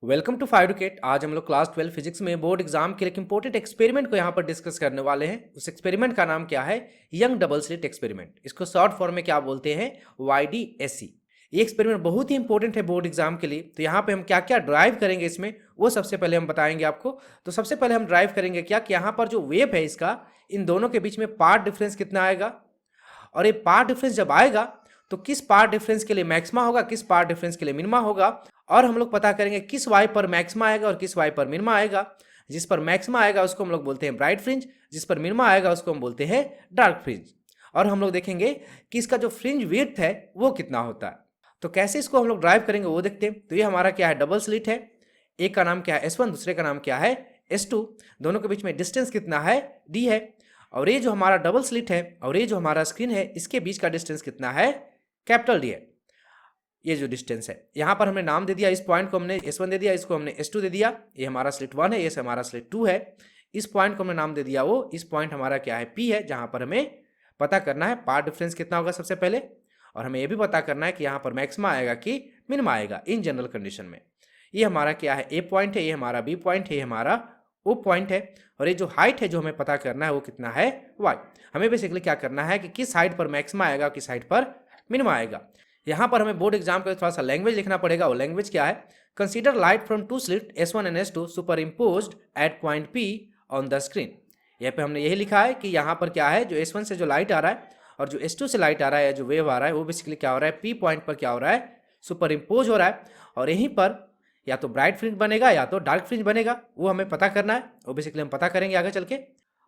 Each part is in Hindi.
Welcome to फाइवकेट। आज हम लोग क्लास 12 फिजिक्स में बोर्ड एग्जाम के लिए एक इंपॉर्टेंट एक्सपेरिमेंट को यहाँ पर डिस्कस करने वाले हैं। उस एक्सपेरिमेंट का नाम क्या है? Young double slit experiment. इसको शॉर्ट फॉर्म में क्या बोलते हैं? YDSE। ये एक्सपेरिमेंट बहुत ही इंपॉर्टेंट है बोर्ड एग्जाम के लिए। तो यहाँ पे हम क्या क्या ड्राइव करेंगे इसमें, वो सबसे पहले हम बताएंगे आपको। तो सबसे पहले हम ड्राइव करेंगे क्या कि यहाँ पर जो वेव है इसका, इन दोनों के बीच में पार्ट डिफरेंस कितना आएगा, और ये पार्ट डिफरेंस जब आएगा तो किस पार्ट डिफरेंस के लिए मैक्सिमा होगा, किस पार्ट डिफरेंस के लिए मिनिमा होगा। और हम लोग पता करेंगे किस वाई पर मैक्सिमा आएगा और किस वाई पर मिनिमा आएगा। जिस पर मैक्सिमा आएगा उसको हम लोग बोलते हैं ब्राइट फ्रिंज, जिस पर मिनिमा आएगा उसको हम बोलते हैं डार्क फ्रिंज। और हम लोग देखेंगे कि इसका जो फ्रिंज विड्थ है वो कितना होता है। तो कैसे इसको हम लोग ड्राइव करेंगे वो देखते हैं। तो ये हमारा क्या है? डबल स्लिट है। एक का नाम क्या है? S1, दूसरे का नाम क्या है? S2। दोनों के बीच में डिस्टेंस कितना है? D है। और ये जो हमारा डबल स्लिट है और ये जो हमारा स्क्रीन है, इसके बीच का डिस्टेंस कितना है? कैपिटल D है। ये जो डिस्टेंस है, यहाँ पर हमने नाम दे दिया, इस पॉइंट को हमने S1 दे दिया, इसको हमने S2 दे दिया। ये हमारा स्लिट 1 है, ये हमारा स्लिट 2 है। इस पॉइंट को हमने नाम दे दिया वो, इस पॉइंट हमारा क्या है? P है, जहाँ पर हमें पता करना है पार्ट डिफरेंस कितना होगा सबसे पहले। और हमें ये भी पता करना है कि यहाँ पर मैक्सिमा आएगा कि मिनिमा आएगा इन जनरल कंडीशन में। ये हमारा क्या है? A पॉइंट है, ये हमारा B पॉइंट है, ये हमारा O पॉइंट है। और ये जो हाइट है जो हमें पता करना है वो कितना है? Y। हमें बेसिकली क्या करना है कि किस हाइट पर मैक्सिमा आएगा, किस हाइट पर मिनिमा आएगा। यहाँ पर हमें बोर्ड एग्जाम का थोड़ा सा लैंग्वेज लिखना पड़ेगा। वो लैंग्वेज क्या है? Consider light from two slit S1 and S2 superimposed at point P on the screen. यहाँ पे हमने यही लिखा है कि यहाँ पर क्या है, जो S1 से जो लाइट आ रहा है और जो S2 से लाइट आ रहा है, जो वेव आ रहा है, वो बेसिकली क्या हो रहा है? P पॉइंट पर क्या हो रहा है? सुपर इम्पोज हो रहा है। और यहीं पर या तो ब्राइट फ्रिंज बनेगा या तो डार्क फ्रिंज बनेगा, वो हमें पता करना है। वो बेसिकली हम पता करेंगे आगे चल के।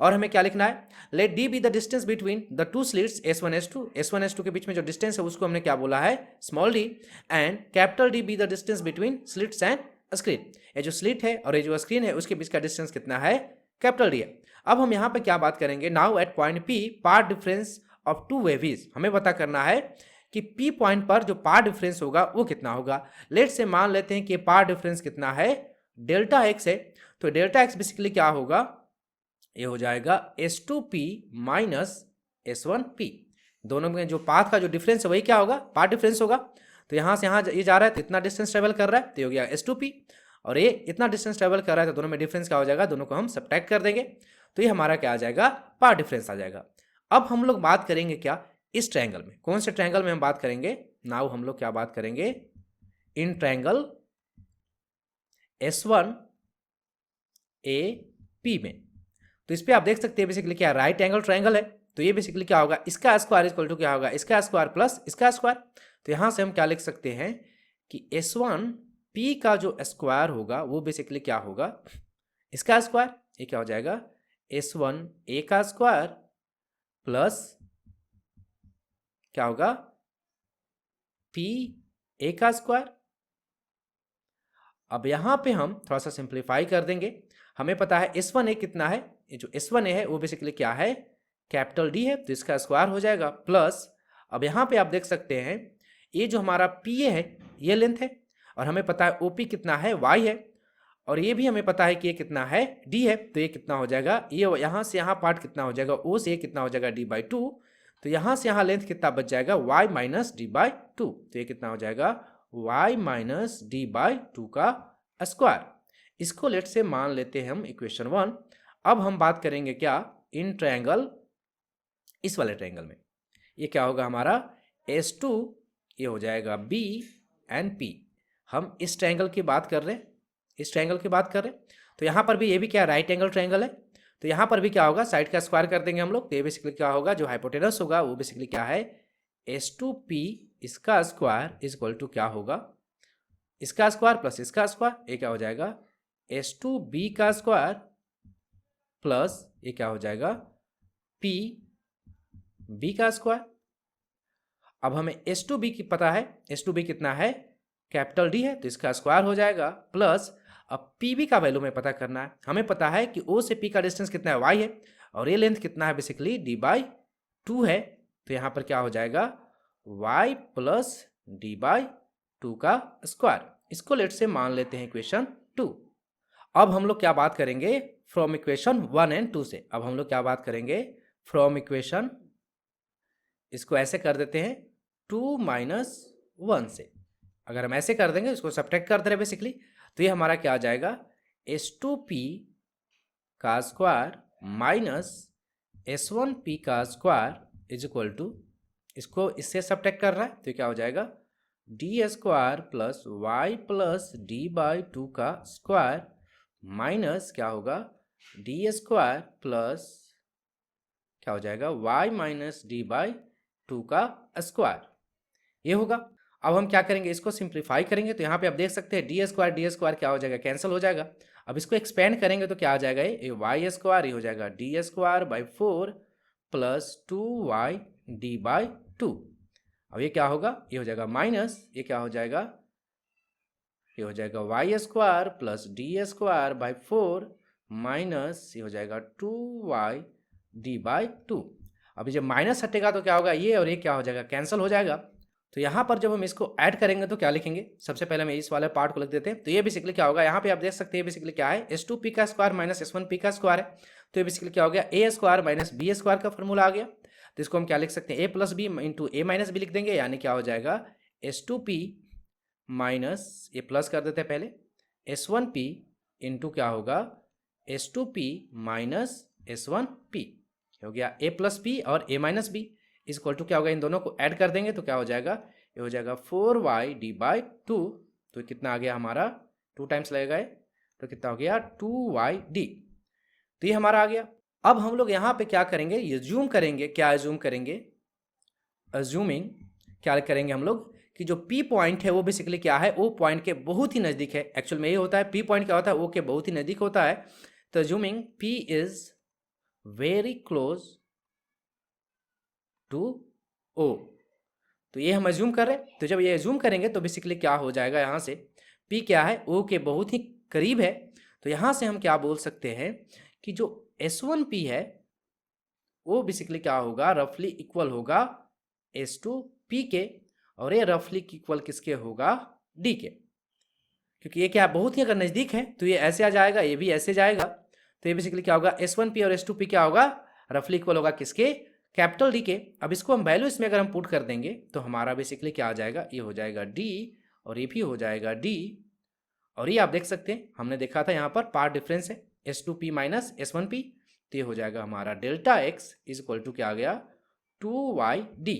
और हमें क्या लिखना है? Let d be the distance between the two slits S1 S2। S1 S2 के बीच में जो डिस्टेंस है उसको हमने क्या बोला है? Small D. And capital D be the distance between slits and screen. ये जो स्लिट है और ये जो स्क्रीन है उसके बीच का डिस्टेंस कितना है? कैपिटल डी है। अब हम यहाँ पे क्या बात करेंगे? Now at point P path difference of two waves. हमें पता करना है कि P पॉइंट पर जो पार्ट डिफरेंस होगा वो कितना होगा। लेट से मान लेते हैं कि पार्ट डिफरेंस कितना है? डेल्टा एक्स है। तो डेल्टा एक्स बेसिकली क्या होगा? ये हो जाएगा S2P माइनस S1P। दोनों में जो पाथ का जो डिफरेंस है वही क्या होगा? पार्ट डिफरेंस होगा। तो यहाँ से यहाँ ये जा रहा है तो इतना डिस्टेंस ट्रेवल कर रहा है, तो ये हो गया S2P। और ये इतना डिस्टेंस ट्रेवल कर रहा है तो दोनों में डिफरेंस क्या हो जाएगा? दोनों को हम सब्ट्रैक्ट कर देंगे तो ये हमारा क्या आ जाएगा? पार्ट डिफरेंस आ जाएगा। अब हम लोग बात करेंगे क्या? इस ट्रायंगल में। कौन से ट्रायंगल में हम बात करेंगे? नाउ हम लोग क्या बात करेंगे? इन ट्रायंगल S1AP में। तो इस पे आप देख सकते हैं बेसिकली क्या राइट एंगल ट्रायंगल है। तो ये बेसिकली क्या होगा? इसका स्क्वायर इक्वल टू क्या होगा? इसका स्क्वायर प्लस इसका स्क्वायर। तो यहां से हम क्या लिख सकते हैं कि S1P का जो स्क्वायर होगा वो बेसिकली क्या होगा? इसका स्क्वायर। ये क्या हो जाएगा? S1A का स्क्वायर प्लस क्या होगा? PA का स्क्वायर। अब यहां पे हम थोड़ा सा सिंप्लीफाई कर देंगे। हमें पता है S1A कितना है? ये जो S1A है वो बेसिकली क्या है? कैपिटल D है, तो इसका स्क्वायर हो जाएगा प्लस। अब यहाँ पे आप देख सकते हैं ये जो हमारा PA है ये लेंथ है, और हमें पता है OP कितना है? Y है। और ये भी हमें पता है कि ये कितना है? D है। तो ये कितना हो जाएगा? ये यहाँ से यहाँ पार्ट कितना हो जाएगा? O से ये कितना हो जाएगा? D/2। तो यहाँ से यहाँ लेंथ कितना बच जाएगा? Y minus D/2। तो ये कितना हो जाएगा? Y माइनस D/2 का स्क्वायर। इसको लेट से मान लेते हैं हम इक्वेशन 1। अब हम बात करेंगे क्या? इन ट्रायंगल, इस वाले ट्रायंगल में ये क्या होगा हमारा? S2 ये हो जाएगा B एंड P। हम इस ट्रायंगल की बात कर रहे हैं, इस ट्रायंगल की बात कर रहे हैं। तो यहाँ पर भी ये भी क्या राइट एंगल ट्रायंगल है। तो यहाँ पर भी क्या होगा? साइड का स्क्वायर कर देंगे हम लोग। तो ये बेसिकली क्या होगा? जो हाइपोटेनस होगा वो बेसिकली क्या है? S2P इसका स्क्वायर इज इक्वल टू क्या होगा? इसका स्क्वायर प्लस इसका स्क्वायर। ये क्या हो जाएगा? S2B का स्क्वायर प्लस ये क्या हो जाएगा? PB का स्क्वायर। अब हमें S2B की पता है, S2B कितना है? कैपिटल D है, तो इसका स्क्वायर हो जाएगा प्लस। अब PB का वैल्यू हमें पता करना है। हमें पता है कि O से P का डिस्टेंस कितना है? Y है। और ये लेंथ कितना है? बेसिकली D/2 है। तो यहाँ पर क्या हो जाएगा? Y प्लस D/2 का स्क्वायर। इसको लेट से मान लेते हैं इक्वेशन 2। अब हम लोग क्या बात करेंगे? फ्रॉम इक्वेशन 1 एंड 2 से। अब हम लोग क्या बात करेंगे? फ्रॉम इक्वेशन, इसको ऐसे कर देते हैं 2 - 1 से। अगर हम ऐसे कर देंगे, इसको सब्ट्रैक्ट कर दे रहे बेसिकली, तो ये हमारा क्या आ जाएगा, S2P का स्क्वायर माइनस S1P का स्क्वायर इज इक्वल टू, इसको इससे सब्ट्रैक्ट कर रहा है तो क्या हो जाएगा, d square plus y plus d by two का स्क्वायर माइनस क्या होगा, डी स्क्वायर प्लस क्या हो जाएगा, y minus d by two का स्क्वायर, ये होगा। अब हम क्या करेंगे, इसको सिंप्लीफाई करेंगे तो यहाँ पे आप देख सकते हैं डी स्क्वायर क्या हो जाएगा, कैंसिल हो जाएगा। अब इसको एक्सपेंड करेंगे तो क्या आ जाएगा, ये वाई स्क्वायर, ये हो जाएगा d square by 4 plus 2y D by 2। अब ये क्या होगा, ये हो जाएगा माइनस, ये क्या हो जाएगा, ये हो जाएगा y square plus d square by 4 minus ये हो जाएगा 2y डी बाई 2। अभी जब माइनस हटेगा तो क्या होगा, ये और ये क्या हो जाएगा, कैंसिल हो जाएगा। तो यहाँ पर जब हम इसको ऐड करेंगे तो क्या लिखेंगे, सबसे पहले हम इस वाले पार्ट को लिख देते हैं। तो ये बेसिकली क्या होगा, यहाँ पे आप देख सकते हैं बेसिकली क्या है, S2P का स्क्वायर माइनस S1P का स्क्वायर है। तो ये बेसिकली क्या हो गया, ए स्क्वायर माइनस बी स्क्वायर का फॉर्मूला आ गया। तो इसको हम क्या लिख सकते हैं, ए प्लस बी इंटू ए माइनस बी लिख देंगे, यानी क्या हो जाएगा S2P माइनस, ये प्लस कर देते हैं पहले, S1P इंटू क्या होगा S2P माइनस S1P, हो गया ए प्लस बी और A minus B is equal to क्या होगा, इन दोनों को ऐड कर देंगे तो क्या हो जाएगा, ये हो जाएगा 4y डी बाई 2। तो कितना आ गया हमारा, 2 टाइम्स लगेगा ये, तो कितना हो गया 2y/d। तो ये हमारा आ गया। अब हम लोग यहाँ पे क्या करेंगे, ये जूम करेंगे, क्या जूम करेंगे, अज्यूमिंग क्या करेंगे हम लोग कि जो P पॉइंट है वो बेसिकली क्या है, O पॉइंट के बहुत ही नज़दीक है। एक्चुअल में ये होता है, P पॉइंट क्या होता है, O के बहुत ही नज़दीक होता है। तो assuming P is very close to O, तो ये हम अज्यूम कर रहे हैं। तो जब ये अज्यूम करेंगे तो बेसिकली क्या हो जाएगा, यहाँ से P क्या है, O के बहुत ही करीब है। तो यहाँ से हम क्या बोल सकते हैं कि जो S1P है वो बेसिकली क्या होगा, रफली इक्वल होगा S2P के, और ये रफली इक्वल किसके होगा, D के। क्योंकि ये क्या बहुत ही अगर नज़दीक है तो ये ऐसे आ जाएगा, ये भी ऐसे जाएगा। तो ये बेसिकली क्या होगा, S1P और S2P क्या होगा, रफली इक्वल होगा किसके, कैपिटल D के। अब इसको हम वैल्यू इसमें अगर हम पुट कर देंगे तो हमारा बेसिकली क्या आ जाएगा, ये हो जाएगा D और ये भी हो जाएगा D। और ये आप देख सकते हैं, हमने देखा था यहाँ पर पार्ट डिफरेंस है S2P माइनस S1P, तो ये हो जाएगा हमारा delta x is equal to क्या आ गया, 2y/d।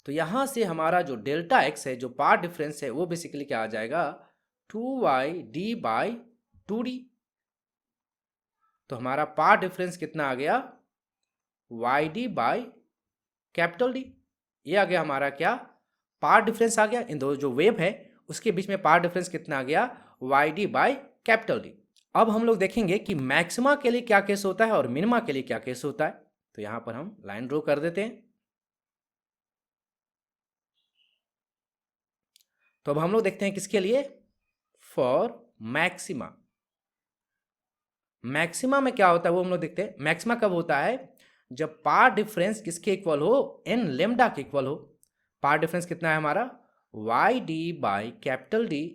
तो यहाँ से हमारा जो डेल्टा एक्स है, जो पार्ट डिफरेंस है, वो बेसिकली क्या आ जाएगा, 2y/d/2d। तो हमारा पार्ट डिफरेंस कितना आ गया, y/D। ये आ गया हमारा क्या, पार्ट डिफरेंस आ गया। इन दो जो वेव है उसके बीच में पार्ट डिफरेंस कितना आ गया, y/D। अब हम लोग देखेंगे कि मैक्सिमा के लिए क्या केस होता है और मिनिमा के लिए क्या केस होता है। तो यहां पर हम लाइन ड्रॉ कर देते हैं। तो अब हम लोग देखते हैं किसके लिए, फॉर मैक्सिमा। मैक्सिमा में क्या होता है वो हम लोग देखते हैं। मैक्सिमा कब होता है, जब पार्ट डिफरेंस किसके इक्वल हो, n लेमडा के इक्वल हो। पार्ट डिफरेंस कितना है हमारा, y/D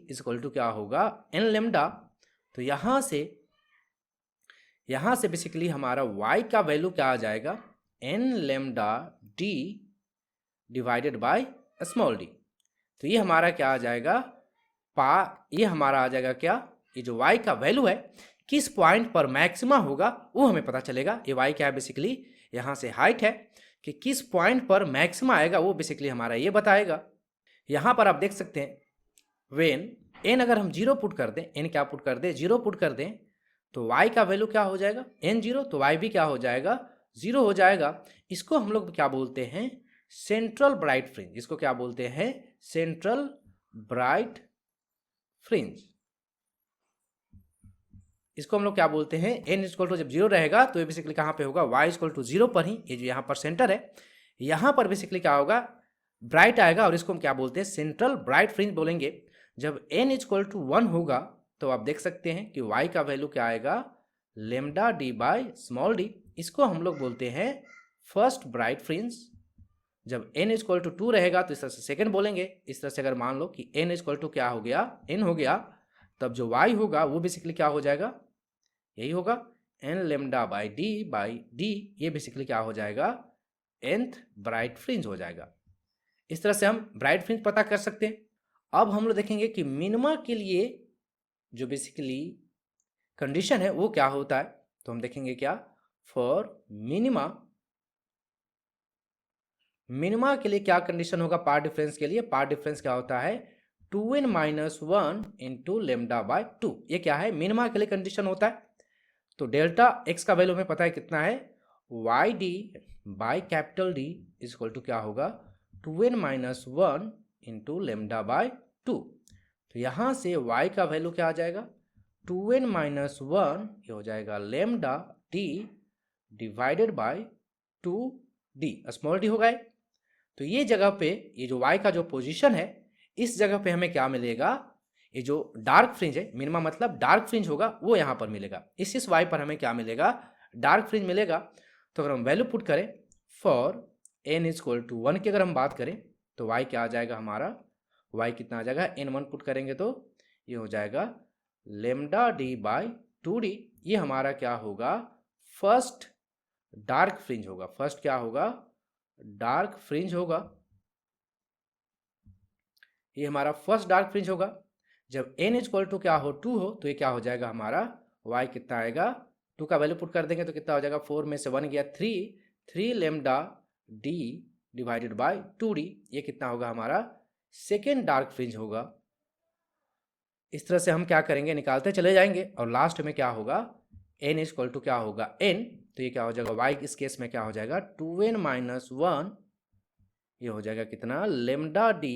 इज इक्वल टू क्या होगा, n लेमडा। तो यहां से बेसिकली हमारा y का वैल्यू क्या आ जाएगा, n lambda d divided by small d। तो ये हमारा क्या आ जाएगा, ये हमारा आ जाएगा क्या, ये जो y का वैल्यू है किस पॉइंट पर मैक्सिमा होगा वो हमें पता चलेगा। ये y क्या है, बेसिकली यहाँ से हाइट है, कि किस पॉइंट पर मैक्सिमा आएगा वो बेसिकली हमारा ये बताएगा। यहाँ पर आप देख सकते हैं वेन n अगर हम 0 पुट कर दें, n क्या पुट कर दें, 0 पुट कर दें, तो y का वैल्यू क्या हो जाएगा, n 0, तो y भी क्या हो जाएगा, 0 हो जाएगा। इसको हम लोग क्या बोलते हैं, सेंट्रल ब्राइट फ्रिंज। इसको क्या बोलते हैं, सेंट्रल ब्राइट फ्रिंज। इसको हम लोग क्या बोलते हैं, n इक्वल टू जब 0 रहेगा तो ये बेसिकली कहाँ पे होगा, y इक्वल टू 0 पर ही। ये जो यहाँ पर सेंटर है, यहाँ पर बेसिकली क्या होगा, ब्राइट आएगा, और इसको हम क्या बोलते हैं, सेंट्रल ब्राइट फ्रिंज बोलेंगे। जब n इक्वल टू 1 होगा तो आप देख सकते हैं कि y का वैल्यू क्या आएगा, lambda d by small d। इसको हम लोग बोलते हैं फर्स्ट ब्राइट फ्रिंज। जब n इक्वल टू 2 रहेगा तो इस तरह से सेकंड बोलेंगे। इस तरह से अगर मान लो कि n इक्वल टू क्या हो गया, n हो गया, तब जो y होगा वो बेसिकली क्या हो जाएगा, यही होगा n लेमडा बाई d। ये बेसिकली क्या हो जाएगा, nth ब्राइट फ्रिंज हो जाएगा। इस तरह से हम ब्राइट फ्रिंज पता कर सकते हैं। अब हम लोग देखेंगे कि मिनिमा के लिए जो बेसिकली कंडीशन है वो क्या होता है। तो हम देखेंगे क्या, फॉर मिनिमा, मिनिमा के लिए क्या कंडीशन होगा पार्ट डिफरेंस के लिए। पार्ट डिफरेंस क्या होता है, 2n minus one into lambda by 2। ये क्या है, मिनिमा के लिए कंडीशन होता है। तो डेल्टा एक्स का वैल्यू हमें पता है कितना है, y d by capital d is equal to क्या होगा, 2n minus one into lambda by 2। तो यहाँ से y का वैल्यू क्या आ जाएगा, 2n माइनस वन, ये हो जाएगा lambda d divided bye 2d, small D होगा। तो ये जगह पे ये जो y का जो पोजीशन है, इस जगह पे हमें क्या मिलेगा, ये जो डार्क फ्रिंज है, मिनिमा मतलब डार्क फ्रिंज होगा, वो यहाँ पर मिलेगा। इस y पर हमें क्या मिलेगा, डार्क फ्रिंज मिलेगा। तो अगर हम वैल्यू पुट करें for n is equal to 1 की अगर हम बात करें तो y क्या आ जाएगा हमारा, y कितना आ जाएगा, n1 पुट करेंगे तो ये हो जाएगा लेमडा डी बाई 2d। ये हमारा क्या होगा, फर्स्ट डार्क फ्रिंज होगा। फर्स्ट क्या होगा, डार्क फ्रिंज होगा। ये हमारा फर्स्ट डार्क फ्रिंज होगा। जब n इक्वल टू क्या हो, 2 हो, तो ये क्या हो जाएगा हमारा, y कितना आएगा, 2 का वैल्यू पुट कर देंगे तो कितना हो जाएगा, 4 में से 1 गया 3 lambda d divided by 2d। ये कितना होगा हमारा, सेकेंड डार्क फ्रिंज होगा। इस तरह से हम क्या करेंगे, निकालते चले जाएंगे और लास्ट में क्या होगा, n इक्वल टू क्या होगा n, तो ये क्या हो जाएगा y इस केस में क्या हो जाएगा, 2n माइनस वन, ये हो जाएगा कितना, lambda d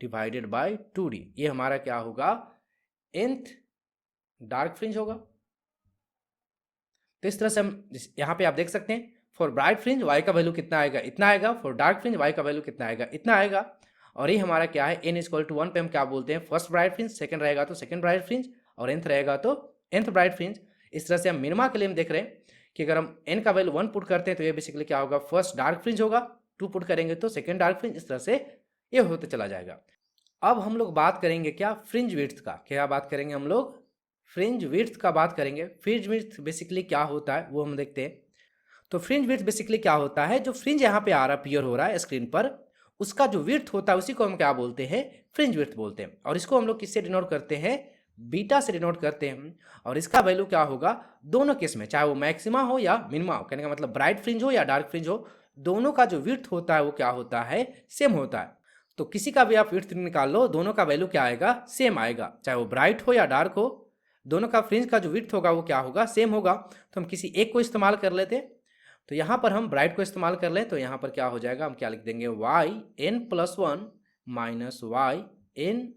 divided by 2d। ये हमारा क्या होगा, nth डार्क फ्रिंज होगा। तो इस तरह से हम यहाँ पे आप देख सकते हैं, फॉर ब्राइट फ्रिंज y का वैल्यू कितना आएगा, इतना आएगा। फॉर डार्क फ्रिंज y का वैल्यू कितना आएगा, इतना आएगा। और ये हमारा क्या है, n इक्वल टू 1 पे हम क्या बोलते हैं, फर्स्ट ब्राइट फ्रिंज, सेकंड रहेगा तो सेकंड ब्राइट फ्रिंज, और nth रहेगा तो nth ब्राइट फ्रिंज। इस तरह से हम मिनिमा के लिए हम देख रहे हैं कि अगर हम n का वैल्यू 1 पुट करते हैं तो ये बेसिकली क्या होगा, फर्स्ट डार्क फ्रिंज होगा, 2 पुट करेंगे तो सेकंड डार्क फ्रिंज। इस तरह से ये होते चला जाएगा। अब हम लोग बात करेंगे क्या, फ्रिंज विड्थ का। क्या बात करेंगे हम लोग, फ्रिंज विड्थ का बात करेंगे। फ्रिंज विड्थ बेसिकली क्या होता है वो हम देखते हैं। तो फ्रिंज विड्थ बेसिकली क्या होता है, जो फ्रिंज यहाँ पे आ रहा है, अपीयर हो रहा है स्क्रीन पर, उसका जो विड्थ होता है उसी को हम क्या बोलते हैं, फ्रिंज विड्थ बोलते हैं। और इसको हम लोग किससे डिनोट करते हैं, बीटा से डिनोट करते हैं। और इसका वैल्यू क्या होगा, दोनों केस में, चाहे वो मैक्सिमा हो या मिनिमा हो, कहने का मतलब ब्राइट फ्रिंज हो या डार्क फ्रिंज हो, दोनों का जो विड्थ होता है वो क्या होता है, सेम होता है। तो किसी का भी आप विड्थ निकाल लो, दोनों का वैल्यू क्या आएगा, सेम आएगा, चाहे वो ब्राइट हो या डार्क हो, दोनों का फ्रिंज का जो विड्थ होगा वो क्या होगा, सेम होगा। तो हम किसी एक को इस्तेमाल कर लेते हैं। तो यहाँ पर हम ब्राइट को इस्तेमाल कर लें तो यहाँ पर क्या हो जाएगा, हम क्या लिख देंगे, y n plus one minus y n,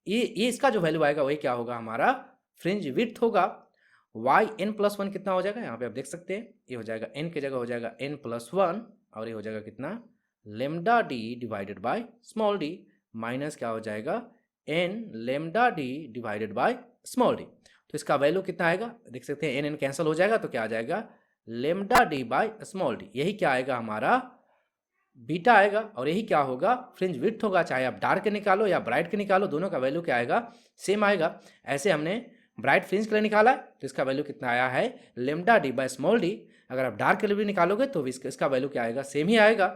ये इसका जो वैल्यू आएगा वही क्या होगा, हमारा फ्रिंज विड्थ होगा। वाई एन प्लस वन कितना हो जाएगा, यहाँ पे आप देख सकते हैं, ये हो जाएगा एन की जगह हो जाएगा एन प्लस वन, और ये हो जाएगा कितना, lambda d divided by small d, minus क्या हो जाएगा, n lambda d divided by small d. तो इसका वैल्यू कितना आएगा, देख सकते हैं, एन एन कैंसिल हो जाएगा तो क्या आ जाएगा, lambda D bye small D. यही क्या आएगा हमारा, बीटा आएगा। और यही क्या होगा, फ्रिंज विड्थ होगा, चाहे आप डार्क के निकालो या ब्राइट के निकालो, दोनों का वैल्यू क्या आएगा, सेम आएगा। ऐसे हमने ब्राइट फ्रिंज के लिए निकाला है तो इसका वैल्यू कितना आया है, lambda D bye small D. अगर आप डार्क के लिए भी निकालोगे तो इसका वैल्यू क्या आएगा, सेम ही आएगा।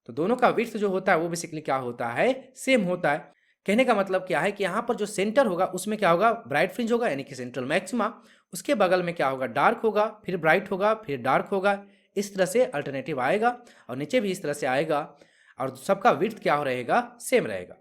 तो दोनों का विड्थ जो होता है वो बेसिकली क्या होता है, सेम होता है। कहने का मतलब क्या है कि यहाँ पर जो सेंटर होगा उसमें क्या होगा, ब्राइट फ्रिंज होगा, यानी कि सेंट्रल मैक्सिमा, उसके बगल में क्या होगा, डार्क होगा, फिर ब्राइट होगा, फिर डार्क होगा। इस तरह से अल्टरनेटिव आएगा और नीचे भी इस तरह से आएगा और सबका विड्थ क्या हो रहेगा, सेम रहेगा।